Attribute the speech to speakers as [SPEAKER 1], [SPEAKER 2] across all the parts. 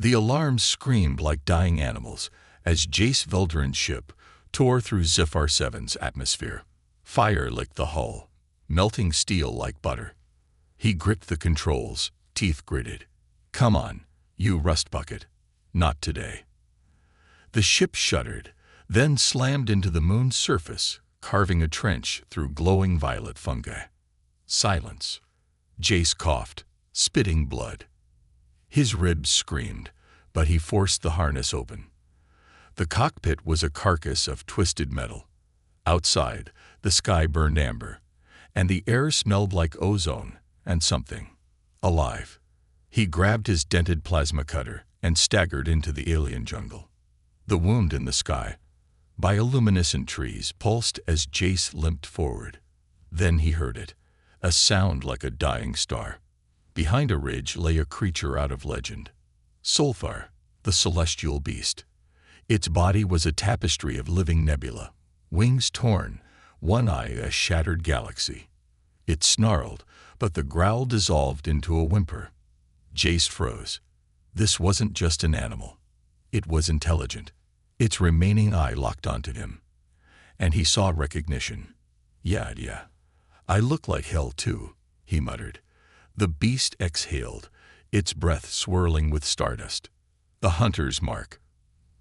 [SPEAKER 1] The alarms screamed like dying animals as Jace Veldrin's ship tore through Zephyr 7's atmosphere. Fire licked the hull, melting steel like butter. He gripped the controls, teeth gritted. "Come on, you rust bucket. Not today." The ship shuddered, then slammed into the moon's surface, carving a trench through glowing violet fungi. Silence. Jace coughed, spitting blood. His ribs screamed, but he forced the harness open. The cockpit was a carcass of twisted metal. Outside, the sky burned amber, and the air smelled like ozone and something alive. He grabbed his dented plasma cutter and staggered into the alien jungle. The wound in the sky, bioluminescent trees, pulsed as Jace limped forward. Then he heard it, a sound like a dying star. Behind a ridge lay a creature out of legend. Sulfar, the celestial beast. Its body was a tapestry of living nebula, wings torn, one eye a shattered galaxy. It snarled, but the growl dissolved into a whimper. Jace froze. This wasn't just an animal. It was intelligent. Its remaining eye locked onto him. And he saw recognition. Yeah. I look like hell too," he muttered. The beast exhaled, its breath swirling with stardust. The hunter's mark.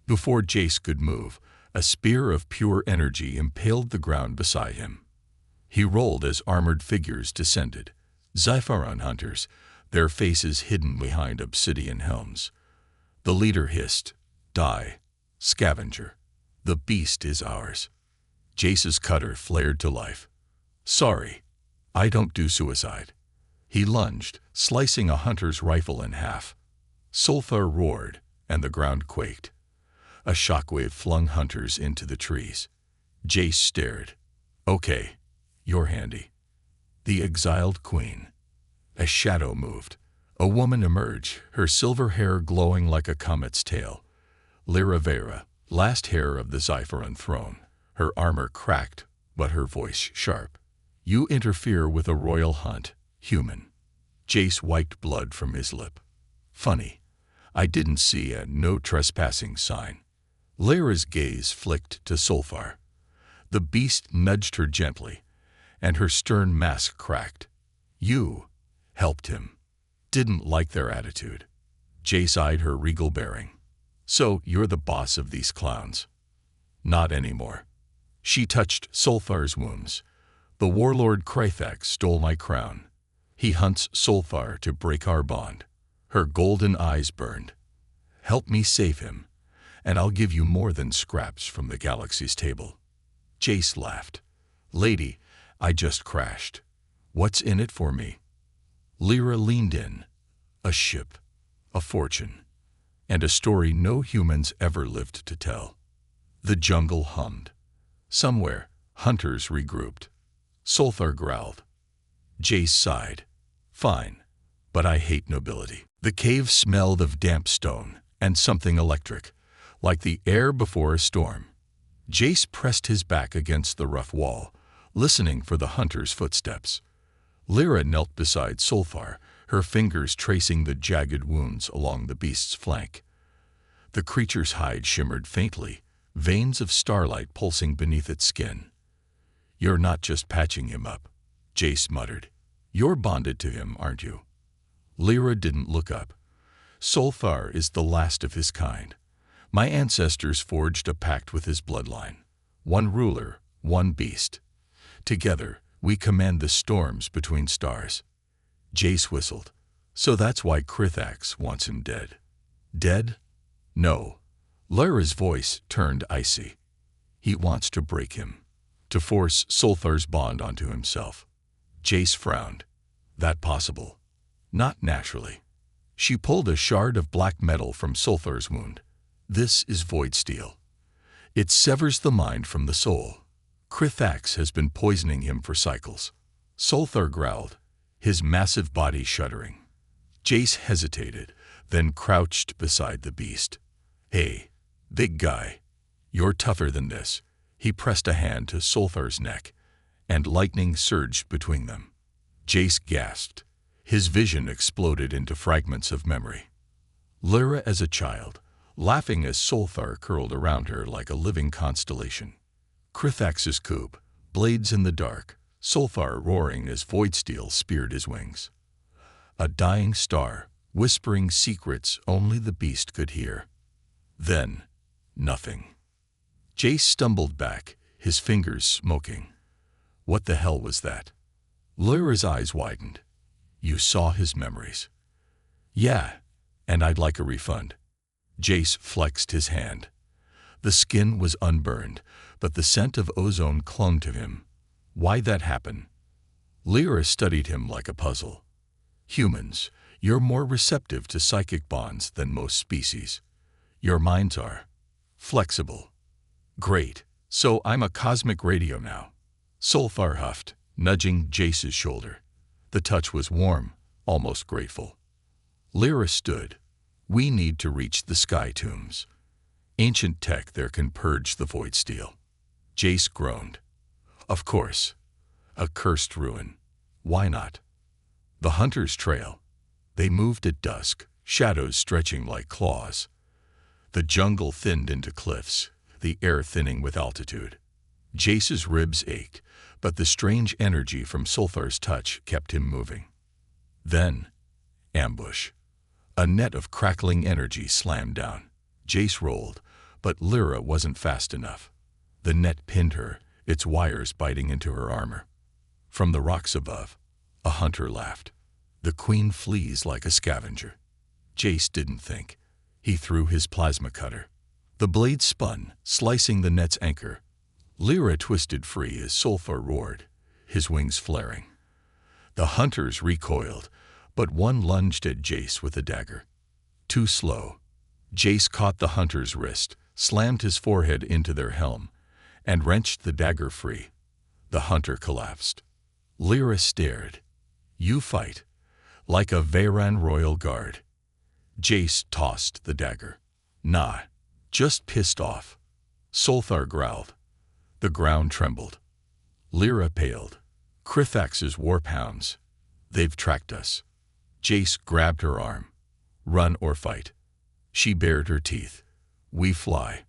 [SPEAKER 1] Before Jace could move, a spear of pure energy impaled the ground beside him. He rolled as armored figures descended. Zypharon hunters, their faces hidden behind obsidian helms. The leader hissed, "Die, scavenger. The beast is ours." Jace's cutter flared to life. "Sorry, I don't do suicide." He lunged, slicing a hunter's rifle in half. Sulfur roared, and the ground quaked. A shockwave flung hunters into the trees. Jace stared. "Okay, you're handy." The exiled queen. A shadow moved. A woman emerged, her silver hair glowing like a comet's tail. Lyra Vera, last heir of the Zypharon throne. Her armor cracked, but her voice sharp. "You interfere with a royal hunt, human." Jace wiped blood from his lip. "Funny, I didn't see a no trespassing sign." Lyra's gaze flicked to Sulfar. The beast nudged her gently, and her stern mask cracked. "You helped him." Didn't like their attitude. Jace eyed her regal bearing. "So you're the boss of these clowns?" "Not anymore." She touched Sulfar's wounds. "The warlord Krythax stole my crown. He hunts Sulfar to break our bond." Her golden eyes burned. "Help me save him, and I'll give you more than scraps from the galaxy's table." Jace laughed. "Lady, I just crashed. What's in it for me?" Lyra leaned in. "A ship, a fortune, and a story no humans ever lived to tell." The jungle hummed. Somewhere, hunters regrouped. Sulfar growled. Jace sighed. "Fine, but I hate nobility." The cave smelled of damp stone and something electric, like the air before a storm. Jace pressed his back against the rough wall, listening for the hunter's footsteps. Lyra knelt beside Sulfar, her fingers tracing the jagged wounds along the beast's flank. The creature's hide shimmered faintly, veins of starlight pulsing beneath its skin. "You're not just patching him up," Jace muttered. "You're bonded to him, aren't you?" Lyra didn't look up. "Sulfar is the last of his kind. My ancestors forged a pact with his bloodline. One ruler, one beast. Together, we command the storms between stars." Jace whistled. "So that's why Krythax wants him dead." "Dead? No." Lyra's voice turned icy. "He wants to break him, to force Sulfar's bond onto himself." Jace frowned. "That possible?" "Not naturally." She pulled a shard of black metal from Sulfar's wound. "This is void steel. It severs the mind from the soul. Krythax has been poisoning him for cycles." Sulfar growled, his massive body shuddering. Jace hesitated, then crouched beside the beast. "Hey, big guy, you're tougher than this." He pressed a hand to Sulfar's neck, and lightning surged between them. Jace gasped. His vision exploded into fragments of memory. Lyra as a child, laughing as Solthar curled around her like a living constellation. Krithax's coup, blades in the dark, Solthar roaring as Voidsteel speared his wings. A dying star, whispering secrets only the beast could hear. Then, nothing. Jace stumbled back, his fingers smoking. What the hell was that? Lyra's eyes widened. You saw his memories. Yeah, and I'd like a refund. Jace flexed his hand. The skin was unburned, but the scent of ozone clung to him. Why'd that happen? Lyra studied him like a puzzle. Humans, you're more receptive to psychic bonds than most species. Your minds are flexible. Great, so I'm a cosmic radio now. Solthar huffed, nudging Jace's shoulder. The touch was warm, almost grateful. Lyra stood. We need to reach the sky tombs. Ancient tech there can purge the Voidsteel. Jace groaned. Of course. A cursed ruin. Why not? The Hunter's Trail. They moved at dusk, shadows stretching like claws. The jungle thinned into cliffs, the air thinning with altitude. Jace's ribs ached, but the strange energy from Solthar's touch kept him moving. Then, ambush. A net of crackling energy slammed down. Jace rolled, but Lyra wasn't fast enough. The net pinned her, its wires biting into her armor. From the rocks above, a hunter laughed. The queen flees like a scavenger. Jace didn't think. He threw his plasma cutter. The blade spun, slicing the net's anchor. Lyra twisted free as Solthar roared, his wings flaring. The hunters recoiled, but one lunged at Jace with a dagger. Too slow. Jace caught the hunter's wrist, slammed his forehead into their helm, and wrenched the dagger free. The hunter collapsed. Lyra stared. You fight. Like a Veyran royal guard. Jace tossed the dagger. Nah, just pissed off. Solthar growled. The ground trembled. Lyra paled. Krithax's warp hounds. They've tracked us. Jace grabbed her arm. Run or fight. She bared her teeth. We fly.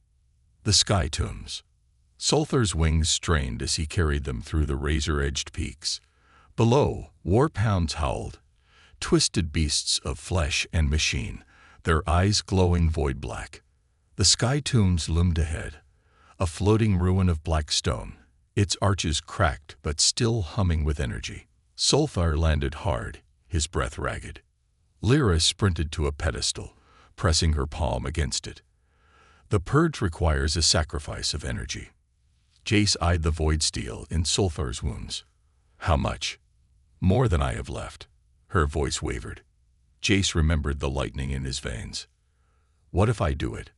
[SPEAKER 1] The sky tombs. Solthar's wings strained as he carried them through the razor-edged peaks. Below, warp hounds howled. Twisted beasts of flesh and machine, their eyes glowing void black. The sky tombs loomed ahead, a floating ruin of black stone, its arches cracked but still humming with energy. Solthar landed hard, his breath ragged. Lyra sprinted to a pedestal, pressing her palm against it. The purge requires a sacrifice of energy. Jace eyed the Voidsteel in Solthar's wounds. How much? More than I have left. Her voice wavered. Jace remembered the lightning in his veins. What if I do it?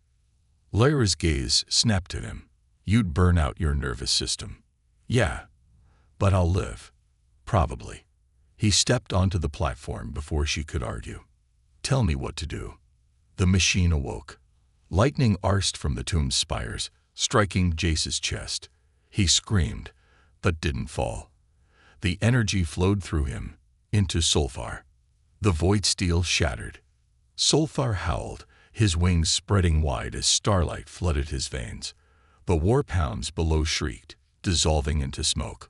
[SPEAKER 1] Lyra's gaze snapped at him. You'd burn out your nervous system. Yeah, but I'll live. Probably. He stepped onto the platform before she could argue. Tell me what to do. The machine awoke. Lightning arced from the tomb's spires, striking Jace's chest. He screamed, but didn't fall. The energy flowed through him, into Solthar. The Voidsteel shattered. Solthar howled, his wings spreading wide as starlight flooded his veins. The warp hounds below shrieked, dissolving into smoke.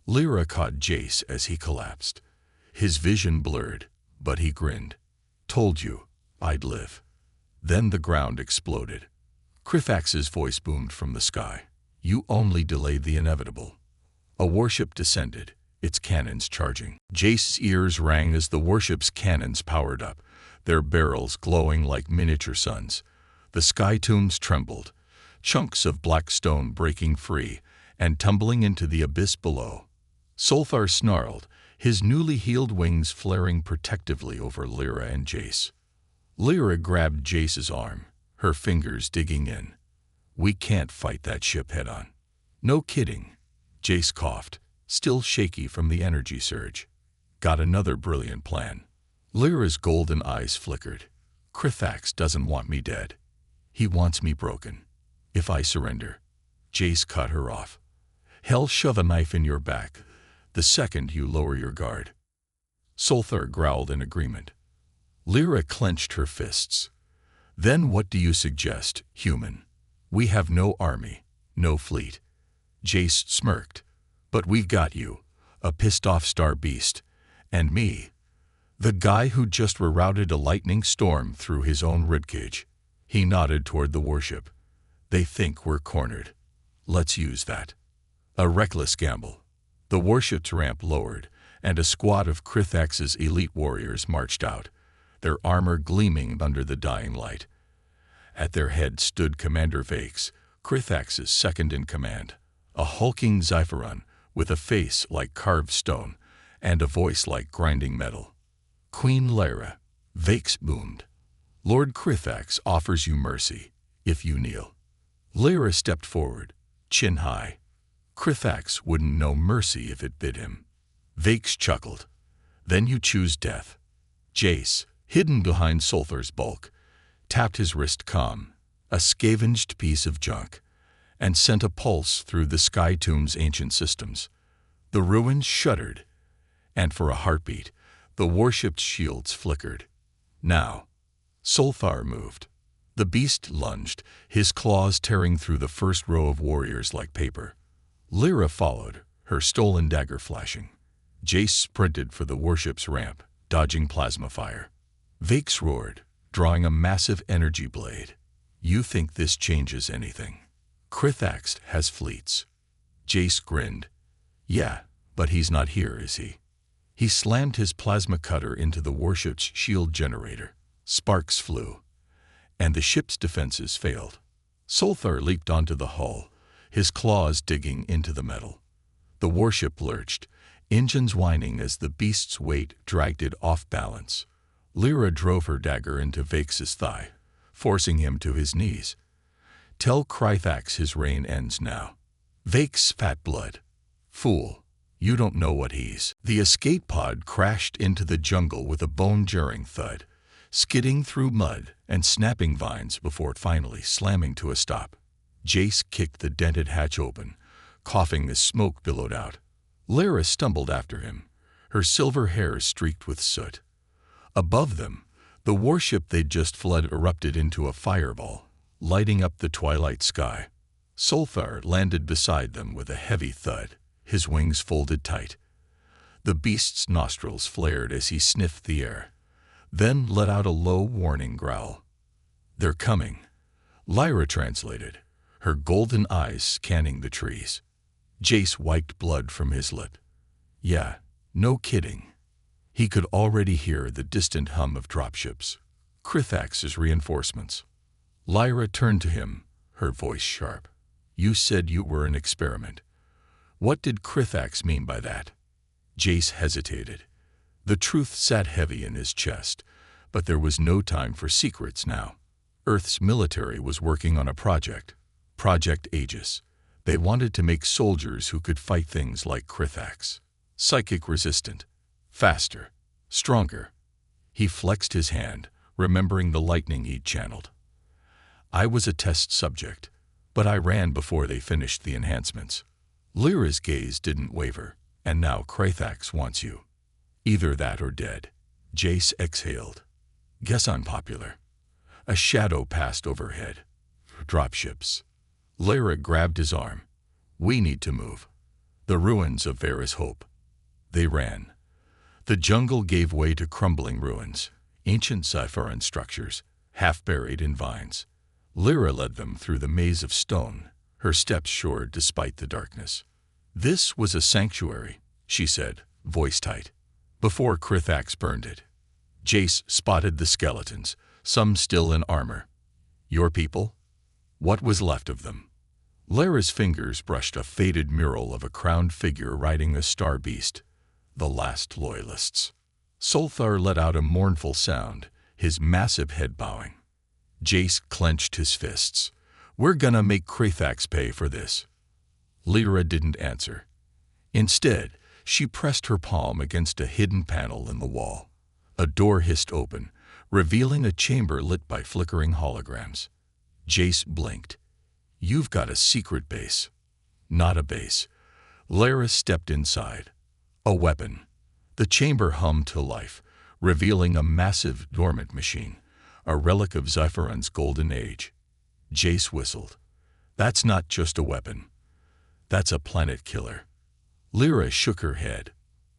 [SPEAKER 1] Lyra caught Jace as he collapsed. His vision blurred, but he grinned. Told you, I'd live. Then the ground exploded. Krithax's voice boomed from the sky. You only delayed the inevitable. A warship descended, its cannons charging. Jace's ears rang as the warship's cannons powered up, their barrels glowing like miniature suns. The sky tombs trembled, chunks of black stone breaking free and tumbling into the abyss below. Solthar snarled, his newly healed wings flaring protectively over Lyra and Jace. Lyra grabbed Jace's arm, her fingers digging in. We can't fight that ship head-on. No kidding. Jace coughed, still shaky from the energy surge. Got another brilliant plan. Lyra's golden eyes flickered. Krithax doesn't want me dead. He wants me broken. If I surrender. Jace cut her off. Hell, shove a knife in your back the second you lower your guard. Solthar growled in agreement. Lyra clenched her fists. Then what do you suggest, human? We have no army, no fleet. Jace smirked. But we've got you, a pissed-off star beast, and me, the guy who just rerouted a lightning storm through his own ribcage. He nodded toward the warship. They think we're cornered. Let's use that. A reckless gamble. The warship's ramp lowered, and a squad of Krithax's elite warriors marched out, their armor gleaming under the dying light. At their head stood Commander Vakes, Krithax's second-in-command, a hulking Zypheron with a face like carved stone and a voice like grinding metal. Queen Lyra, Vakes boomed. Lord Krithax offers you mercy, if you kneel. Lyra stepped forward, chin high. Krithax wouldn't know mercy if it bid him. Vakes chuckled. Then you choose death. Jace, hidden behind Sulthur's bulk, tapped his wrist calm, a scavenged piece of junk, and sent a pulse through the Sky Tomb's ancient systems. The ruins shuddered, and for a heartbeat, the warship's shields flickered. Now, Sulthar moved. The beast lunged, his claws tearing through the first row of warriors like paper. Lyra followed, her stolen dagger flashing. Jace sprinted for the warship's ramp, dodging plasma fire. Vakes roared, drawing a massive energy blade. You think this changes anything? Krithax has fleets. Jace grinned. Yeah, but he's not here, is he? He slammed his plasma cutter into the warship's shield generator. Sparks flew, and the ship's defenses failed. Sulthar leaped onto the hull, his claws digging into the metal. The warship lurched, engines whining as the beast's weight dragged it off balance. Lyra drove her dagger into Vakes' thigh, forcing him to his knees. Tell Krithax his reign ends now. Vakes fat blood. Fool, you don't know what he's. The escape pod crashed into the jungle with a bone-jarring thud, skidding through mud and snapping vines before finally slamming to a stop. Jace kicked the dented hatch open, coughing as smoke billowed out. Lyra stumbled after him, her silver hair streaked with soot. Above them, the warship they'd just fled erupted into a fireball, lighting up the twilight sky. Sulthar landed beside them with a heavy thud, his wings folded tight. The beast's nostrils flared as he sniffed the air, then let out a low warning growl. They're coming, Lyra translated, her golden eyes scanning the trees. Jace wiped blood from his lip. Yeah, no kidding. He could already hear the distant hum of dropships, Krithax's reinforcements. Lyra turned to him, her voice sharp. You said you were an experiment. What did Krithax mean by that? Jace hesitated. The truth sat heavy in his chest, but there was no time for secrets now. Earth's military was working on a project, Project Aegis. They wanted to make soldiers who could fight things like Krithax. Psychic resistant, faster, stronger. He flexed his hand, remembering the lightning he'd channeled. I was a test subject, but I ran before they finished the enhancements. Lyra's gaze didn't waver, and now Krithax wants you. Either that or dead. Jace exhaled. Guess unpopular. A shadow passed overhead. Dropships. Lyra grabbed his arm. We need to move. The ruins of Vera's hope. They ran. The jungle gave way to crumbling ruins, ancient Zypheran structures, half buried in vines. Lyra led them through the maze of stone, her steps sure despite the darkness. This was a sanctuary, she said, voice tight, before Krithax burned it. Jace spotted the skeletons, some still in armor. Your people? What was left of them? Lyra's fingers brushed a faded mural of a crowned figure riding a star beast. The last loyalists. Sulthar let out a mournful sound, his massive head bowing. Jace clenched his fists. We're gonna make Krithax pay for this. Lyra didn't answer. Instead, she pressed her palm against a hidden panel in the wall. A door hissed open, revealing a chamber lit by flickering holograms. Jace blinked. You've got a secret base. Not a base. Lyra stepped inside. A weapon. The chamber hummed to life, revealing a massive dormant machine, a relic of Zephyron's golden age. Jace whistled. That's not just a weapon. That's a planet killer. Lyra shook her head.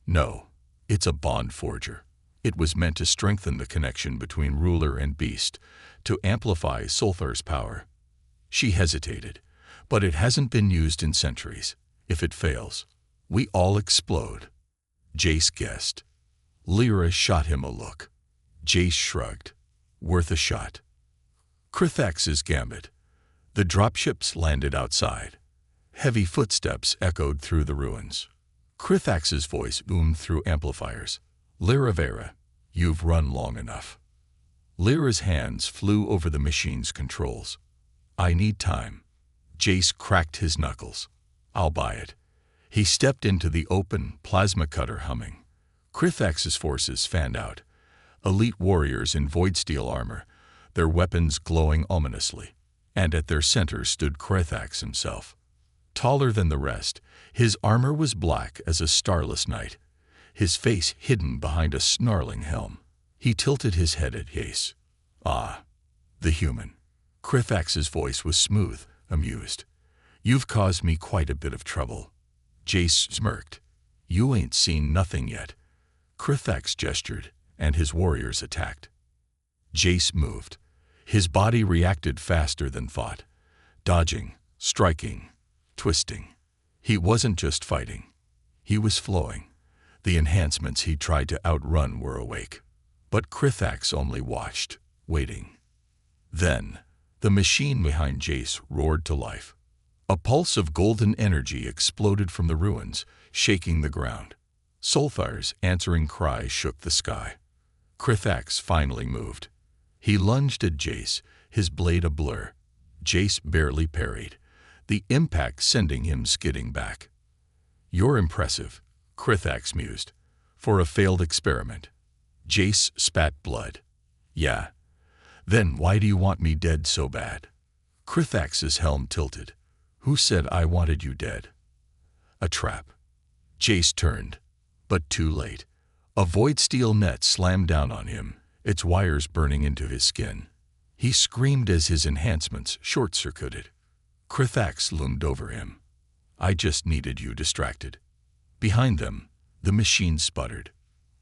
[SPEAKER 1] No, it's a bond forger. It was meant to strengthen the connection between ruler and beast, to amplify Sulfar's power. She hesitated, but it hasn't been used in centuries. If it fails, we all explode. Jace guessed. Lyra shot him a look. Jace shrugged. Worth a shot. Krithax's gambit. The dropships landed outside. Heavy footsteps echoed through the ruins. Krithax's voice boomed through amplifiers. Lyra Vera, you've run long enough. Lyra's hands flew over the machine's controls. I need time. Jace cracked his knuckles. I'll buy it. He stepped into the open, plasma cutter humming. Krithax's forces fanned out. Elite warriors in void steel armor, their weapons glowing ominously. And at their center stood Krithax himself. Taller than the rest, his armor was black as a starless night, his face hidden behind a snarling helm. He tilted his head at Jace. Ah, the human. Krithax's voice was smooth, amused. You've caused me quite a bit of trouble. Jace smirked. You ain't seen nothing yet. Krithax gestured, and his warriors attacked. Jace moved. His body reacted faster than thought, dodging, striking, twisting. He wasn't just fighting. He was flowing. The enhancements he tried to outrun were awake. But Krithax only watched, waiting. Then, the machine behind Jace roared to life. A pulse of golden energy exploded from the ruins, shaking the ground. Sulfar's answering cry shook the sky. Krithax finally moved. He lunged at Jace, his blade a blur. Jace barely parried, the impact sending him skidding back. You're impressive, Krithax mused, for a failed experiment. Jace spat blood. Yeah. Then why do you want me dead so bad? Krithax's helm tilted. Who said I wanted you dead? A trap. Jace turned, but too late. A void steel net slammed down on him, its wires burning into his skin. He screamed as his enhancements short-circuited. Krithax loomed over him. I just needed you distracted. Behind them, the machine sputtered.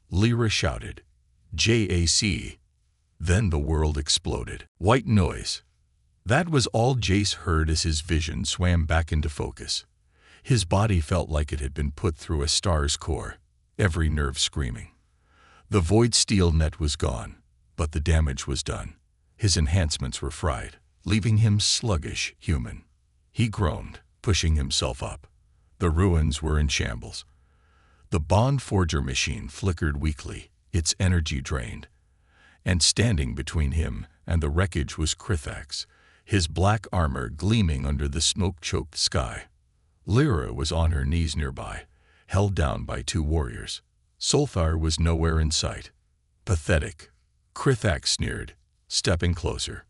[SPEAKER 1] Lyra shouted, JAC. Then the world exploded. White noise. That was all Jace heard as his vision swam back into focus. His body felt like it had been put through a star's core, every nerve screaming. The void steel net was gone, but the damage was done. His enhancements were fried, leaving him sluggish, human. He groaned, pushing himself up. The ruins were in shambles. The bond forger machine flickered weakly, its energy drained. And standing between him and the wreckage was Krithax, his black armor gleaming under the smoke-choked sky. Lyra was on her knees nearby, held down by two warriors. Sulfar was nowhere in sight. Pathetic. Krithax sneered, stepping closer.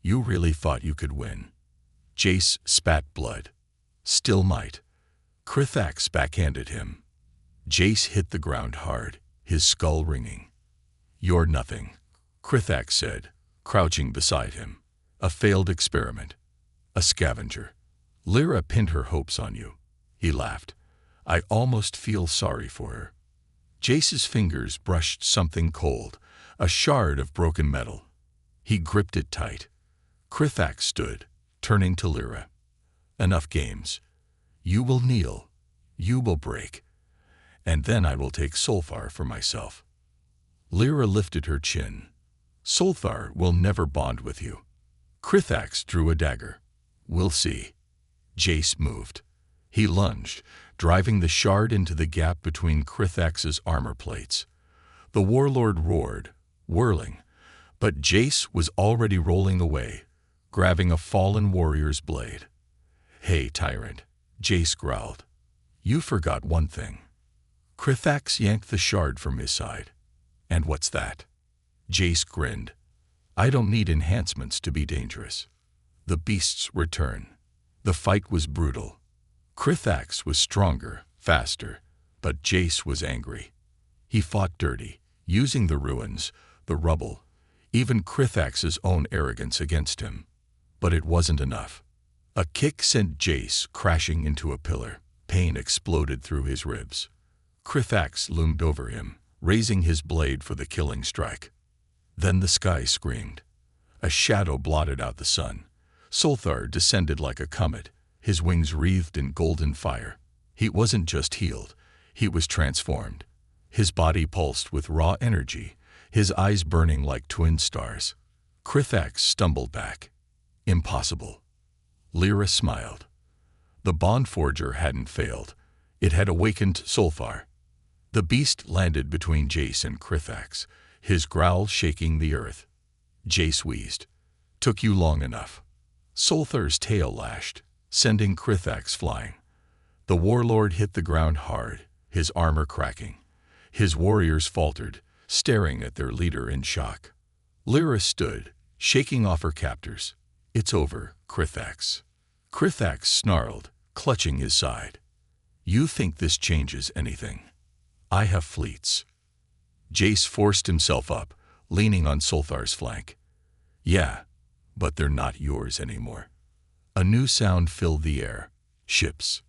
[SPEAKER 1] You really thought you could win. Jace spat blood. Still might. Krithax backhanded him. Jace hit the ground hard, his skull ringing. You're nothing, Krithax said, crouching beside him. A failed experiment. A scavenger. Lyra pinned her hopes on you. He laughed. I almost feel sorry for her. Jace's fingers brushed something cold, a shard of broken metal. He gripped it tight. Krithax stood, turning to Lyra. Enough games. You will kneel. You will break. And then I will take Sulfar for myself. Lyra lifted her chin. Sulfar will never bond with you. Krithax drew a dagger. We'll see. Jace moved. He lunged, driving the shard into the gap between Krithax's armor plates. The warlord roared, whirling, but Jace was already rolling away, grabbing a fallen warrior's blade. Hey, tyrant, Jace growled. You forgot one thing. Krithax yanked the shard from his side. And what's that? Jace grinned. I don't need enhancements to be dangerous. The beasts return. The fight was brutal. Krithax was stronger, faster, but Jace was angry. He fought dirty, using the ruins, the rubble, even Krithax's own arrogance against him. But it wasn't enough. A kick sent Jace crashing into a pillar. Pain exploded through his ribs. Krithax loomed over him, raising his blade for the killing strike. Then the sky screamed. A shadow blotted out the sun. Solthar descended like a comet, his wings wreathed in golden fire. He wasn't just healed, he was transformed. His body pulsed with raw energy, his eyes burning like twin stars. Krithax stumbled back. Impossible. Lyra smiled. The bond forger hadn't failed. It had awakened Solthar. The beast landed between Jace and Krithax, his growl shaking the earth. Jace wheezed. Took you long enough. Solthar's tail lashed, sending Krithax flying. The warlord hit the ground hard, his armor cracking. His warriors faltered, staring at their leader in shock. Lyra stood, shaking off her captors. It's over, Krithax. Krithax snarled, clutching his side. You think this changes anything? I have fleets. Jace forced himself up, leaning on Solthar's flank. Yeah, but they're not yours anymore. A new sound filled the air. Ships.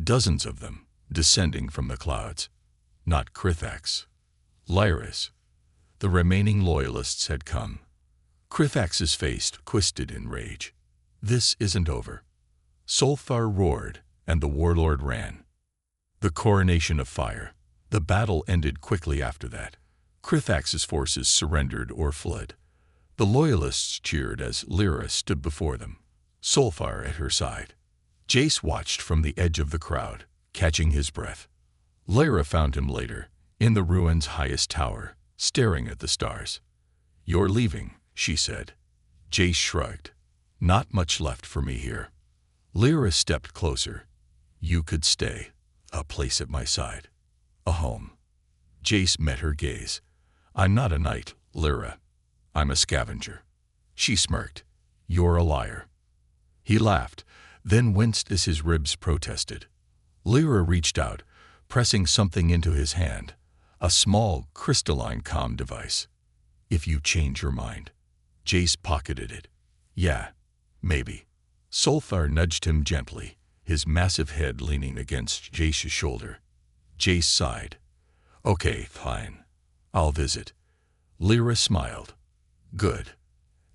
[SPEAKER 1] Dozens of them, descending from the clouds. Not Krithax. Lyra's. The remaining loyalists had come. Krithax's face twisted in rage. This isn't over. Solthar roared, and the warlord ran. The coronation of fire. The battle ended quickly after that. Krithax's forces surrendered or fled. The loyalists cheered as Lyra stood before them, Solthar at her side. Jace watched from the edge of the crowd, catching his breath. Lyra found him later, in the ruins' highest tower, staring at the stars. You're leaving, she said. Jace shrugged. Not much left for me here. Lyra stepped closer. You could stay. A place at my side. A home. Jace met her gaze. I'm not a knight, Lyra. I'm a scavenger. She smirked. You're a liar. He laughed, then winced as his ribs protested. Lyra reached out, pressing something into his hand. A small, crystalline comm device. If you change your mind. Jace pocketed it. Yeah, maybe. Solthar nudged him gently, his massive head leaning against Jace's shoulder. Jace sighed. Okay, fine. I'll visit. Lyra smiled. Good.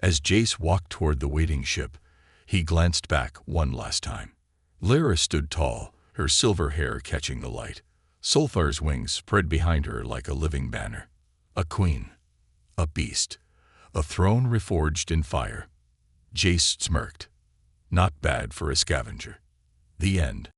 [SPEAKER 1] As Jace walked toward the waiting ship, he glanced back one last time. Lyra stood tall, her silver hair catching the light. Solthar's wings spread behind her like a living banner. A queen. A beast. A throne reforged in fire. Jace smirked. Not bad for a scavenger. The end.